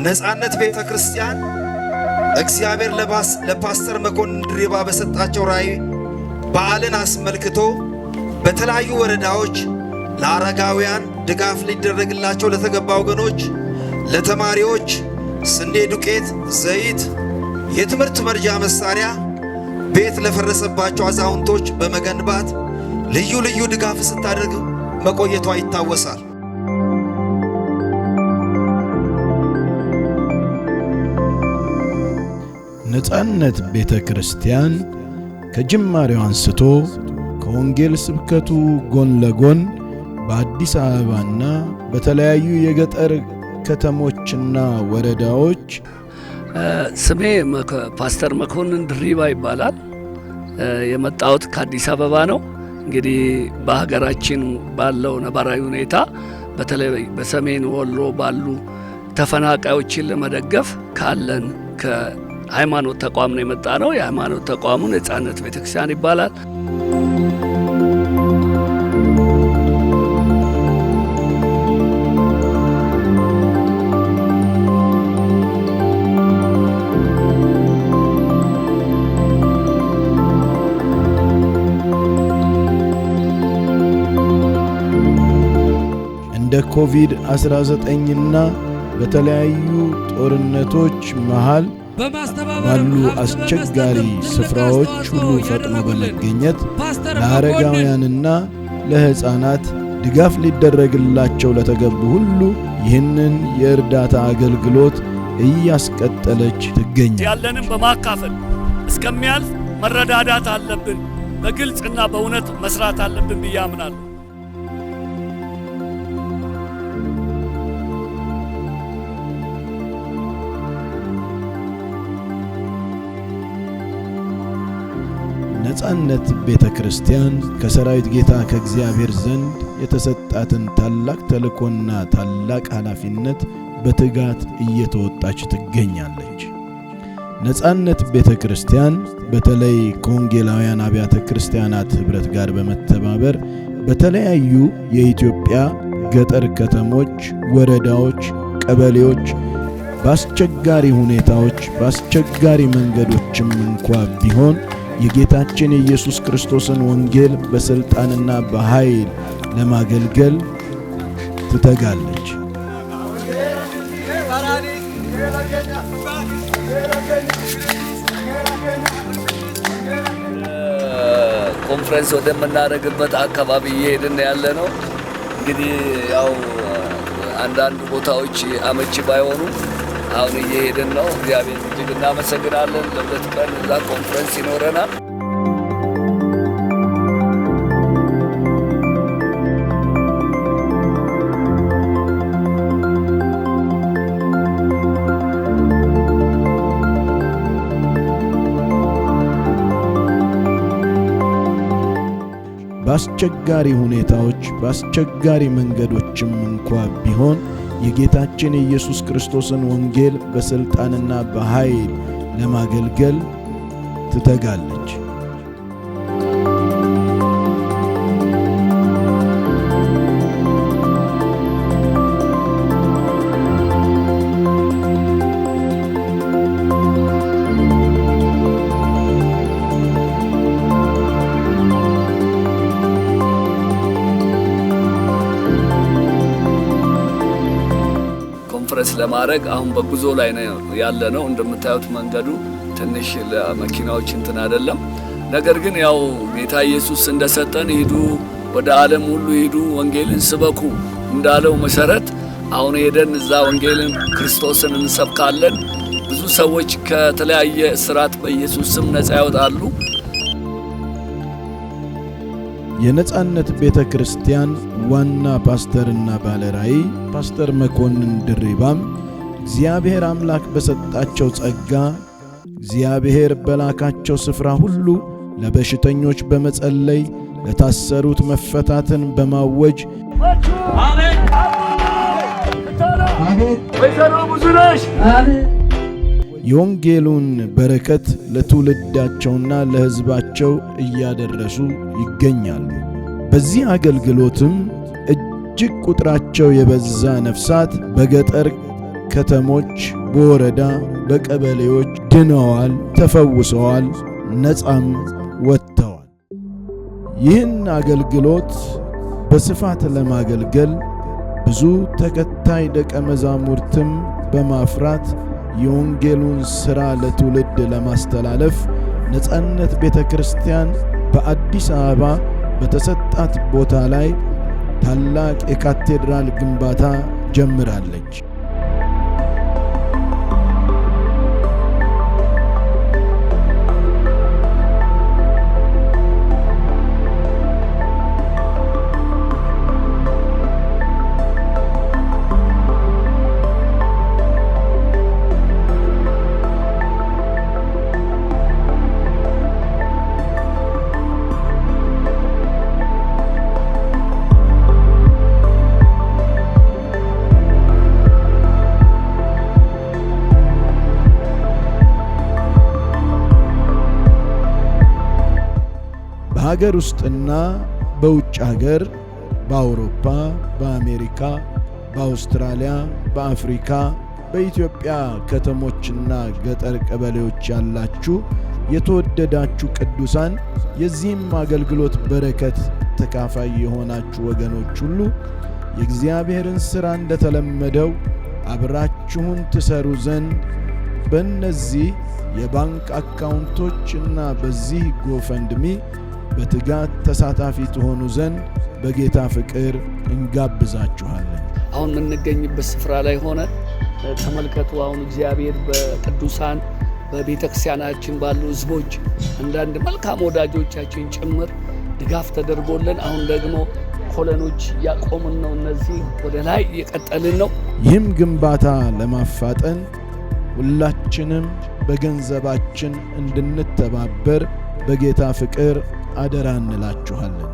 ነጻነት ቤተክርስቲያን እግዚአብሔር ለፓስተር መኮንን ድሪባ በሰጣቸው ራእይ በዓልን አስመልክቶ በተለያዩ ወረዳዎች ለአረጋውያን ድጋፍ ሊደረግላቸው ለተገባ ወገኖች፣ ለተማሪዎች ስንዴ ዱቄት፣ ዘይት፣ የትምህርት መርጃ መሳሪያ፣ ቤት ለፈረሰባቸው አዛውንቶች በመገንባት ልዩ ልዩ ድጋፍ ስታደርግ መቆየቷ ይታወሳል። ነጻነት ቤተክርስቲያን ከጅማሬው አንስቶ ከወንጌል ስብከቱ ጎን ለጎን በአዲስ አበባና በተለያዩ የገጠር ከተሞችና ወረዳዎች ስሜ ፓስተር መኮንን ድሪባ ይባላል። የመጣሁት ከአዲስ አበባ ነው። እንግዲህ በሀገራችን ባለው ነባራዊ ሁኔታ በተለይ በሰሜን ወሎ ባሉ ተፈናቃዮችን ለመደገፍ ካለን ከሃይማኖት ተቋም ነው የመጣ ነው። የሃይማኖት ተቋሙ ነጻነት ቤተክርስቲያን ይባላል። እንደ ኮቪድ-19ና በተለያዩ ጦርነቶች መሃል ባሉ አስቸጋሪ ስፍራዎች ሁሉ ፈጥኖ በመገኘት ለአረጋውያንና ለሕፃናት ድጋፍ ሊደረግላቸው ለተገቡ ሁሉ ይህንን የእርዳታ አገልግሎት እያስቀጠለች ትገኛለች። ያለንም በማካፈል እስከሚያልፍ መረዳዳት አለብን። በግልጽና በእውነት መስራት አለብን ብዬ አምናለሁ። ነጻነት ቤተክርስቲያን ከሰራዊት ጌታ ከእግዚአብሔር ዘንድ የተሰጣትን ታላቅ ተልእኮና ታላቅ ኃላፊነት በትጋት እየተወጣች ትገኛለች። ነጻነት ቤተክርስቲያን በተለይ ከወንጌላውያን አብያተ ክርስቲያናት ኅብረት ጋር በመተባበር በተለያዩ የኢትዮጵያ ገጠር ከተሞች፣ ወረዳዎች፣ ቀበሌዎች በአስቸጋሪ ሁኔታዎች በአስቸጋሪ መንገዶችም እንኳ ቢሆን የጌታችን የኢየሱስ ክርስቶስን ወንጌል በስልጣንና በኃይል ለማገልገል ትተጋለች። ኮንፈረንስ ወደምናደርግበት አካባቢ እየሄድን ያለ ነው። እንግዲህ ያው አንዳንድ ቦታዎች አመቺ ባይሆኑ አሁን እየሄድን ነው። እግዚአብሔር እጅግ እናመሰግናለን። ለሁለት ቀን እዛ ኮንፈረንስ ይኖረናል። በአስቸጋሪ ሁኔታዎች በአስቸጋሪ መንገዶችም እንኳ ቢሆን የጌታችን የኢየሱስ ክርስቶስን ወንጌል በስልጣንና በኃይል ለማገልገል ትተጋለች። ኮንፈረንስ ለማድረግ አሁን በጉዞ ላይ ነው ያለነው። እንደምታዩት መንገዱ ትንሽ ለመኪናዎች እንትን አይደለም። ነገር ግን ያው ጌታ ኢየሱስ እንደሰጠን ሂዱ፣ ወደ ዓለም ሁሉ ሂዱ፣ ወንጌልን ስበኩ እንዳለው መሰረት አሁን ሄደን እዛ ወንጌልን ክርስቶስን እንሰብካለን። ብዙ ሰዎች ከተለያየ እስራት በኢየሱስ ስም ነፃ ያወጣሉ። የነጻነት ቤተክርስቲያን ዋና ፓስተርና ባለራእይ ፓስተር መኮንን ድሪባም እግዚአብሔር አምላክ በሰጣቸው ጸጋ እግዚአብሔር በላካቸው ስፍራ ሁሉ ለበሽተኞች በመጸለይ ለታሰሩት መፈታትን በማወጅ አሜን አሜን ወይዘሮ ብዙነሽ አሜን የወንጌሉን በረከት ለትውልዳቸውና ለሕዝባቸው እያደረሱ ይገኛሉ። በዚህ አገልግሎትም እጅግ ቁጥራቸው የበዛ ነፍሳት በገጠር በከተሞች፣ በወረዳ፣ በቀበሌዎች ድነዋል፣ ተፈውሰዋል፣ ነፃም ወጥተዋል። ይህን አገልግሎት በስፋት ለማገልገል ብዙ ተከታይ ደቀ መዛሙርትም በማፍራት የወንጌሉን ሥራ ለትውልድ ለማስተላለፍ ነጻነት ቤተ ክርስቲያን በአዲስ አበባ በተሰጣት ቦታ ላይ ታላቅ የካቴድራል ግንባታ ጀምራለች። በሀገር ውስጥና በውጭ ሀገር በአውሮፓ፣ በአሜሪካ፣ በአውስትራሊያ፣ በአፍሪካ፣ በኢትዮጵያ ከተሞችና ገጠር ቀበሌዎች ያላችሁ የተወደዳችሁ ቅዱሳን የዚህም አገልግሎት በረከት ተካፋይ የሆናችሁ ወገኖች ሁሉ የእግዚአብሔርን ሥራ እንደተለመደው አብራችሁን ትሰሩ ዘንድ በእነዚህ የባንክ አካውንቶችና በዚህ ጎፈንድሚ በትጋት ተሳታፊ ትሆኑ ዘንድ በጌታ ፍቅር እንጋብዛችኋለን። አሁን የምንገኝበት ስፍራ ላይ ሆነ ተመልከቱ። አሁን እግዚአብሔር በቅዱሳን በቤተ ክርስቲያናችን ባሉ ሕዝቦች አንዳንድ መልካም ወዳጆቻችን ጭምር ድጋፍ ተደርጎልን አሁን ደግሞ ኮለኖች እያቆምን ነው። እነዚህ ወደ ላይ እየቀጠልን ነው። ይህም ግንባታ ለማፋጠን ሁላችንም በገንዘባችን እንድንተባበር በጌታ ፍቅር አደራ እንላችኋለን።